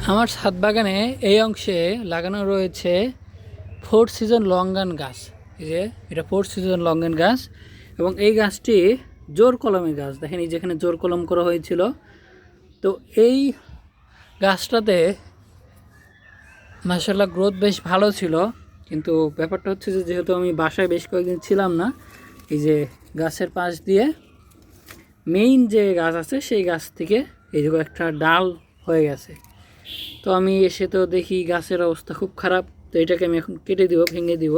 আমার ছাদ বাগানে এই অংশে লাগানো রয়েছে ফোর সিজন লঙ্গান গাছ। এই যে এটা ফোর সিজন লঙ্গান গাছ এবং এই গাছটি জোর কলমের গাছ। দেখেন এই যেখানে জোর কলম করা হয়েছিল। তো এই গাছটাতে মাশাআল্লাহ গ্রোথ বেশ ভালো ছিল, কিন্তু ব্যাপারটা হচ্ছে যে যেহেতু আমি বাসায় বেশ কয়েকদিন ছিলাম না, এই যে গাছের পাশ দিয়ে মেইন যে গাছ আছে সেই গাছ থেকে এই যে একটা ডাল হয়ে গেছে। তো আমি এসে তো দেখি গাছের অবস্থা খুব খারাপ। তো এটাকে আমি এখন কেটে দিব, ভেঙে দিব।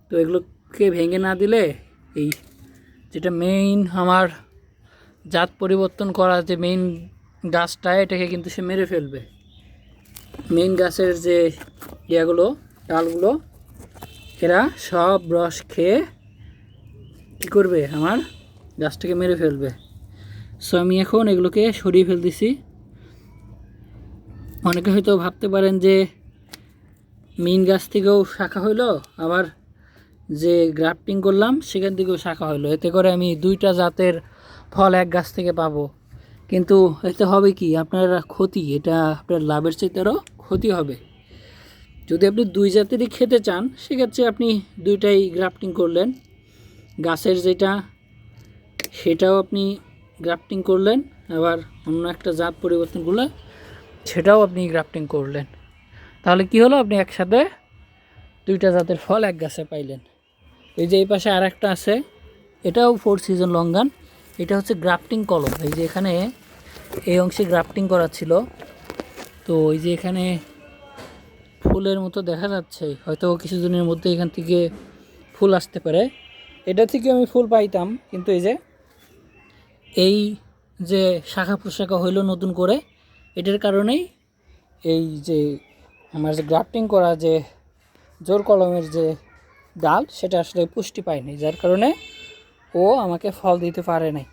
তো এগুলোকে ভেঙে না দিলে এই যেটা মেইন আমার জাত পরিবর্তন করা যে মেইন গাছটা, এটাকে কিন্তু সে মেরে ফেলবে। মেইন গাছের যে ইয়াগুলো, ডালগুলো, এরা সব রস খেয়ে কী করবে, আমার গাছটাকে মেরে ফেলবে। সো আমি এখন এগুলোকে সরিয়ে ফেলতেছি। অনেকে হয়তো ভাবতে পারেন যে মেইন গাছ থেকেও শাখা হইলো, আবার যে গ্রাফটিং করলাম সেখান থেকেও শাখা হইলো, এতে করে আমি দুইটা জাতের ফল এক গাছ থেকে পাবো। কিন্তু এতে হবে কি, আপনার ক্ষতি, এটা আপনার লাভের চাইতেও ক্ষতি হবে। যদি আপনি দুই জাতেরই খেতে চান সেক্ষেত্রে আপনি দুইটাই গ্রাফটিং করলেন, গাছের যেটা সেটাও আপনি গ্রাফটিং করলেন, আবার অন্য একটা জাত পরিবর্তন করলে সেটাও আপনি গ্রাফটিং করলেন। তাহলে কি হলো, আপনি একসাথে দুইটা জাতের ফল এক গাছে পাইলেন। এই যে এই পাশে আর একটা আছে, এটাও ফোর সিজন লঙ্গান। এটা হচ্ছে গ্রাফটিং কলম। এই যে এখানে এই অংশে গ্রাফটিং করা ছিল। তো এই যে এখানে ফুলের মতো দেখা যাচ্ছে, হয়তো কিছুদিনের মধ্যে এখান থেকে ফুল আসতে পারে। এটা থেকে আমি ফুল পাইতাম, কিন্তু এই যে শাখা প্রশাখা হইলো নতুন করে, এটার কারণেই এই যে আমার যে গ্রাফটিং করা যে জোর কলমের যে ডাল, সেটা আসলে পুষ্টি পায়নি, যার কারণে ও আমাকে ফল দিতে পারে নাই।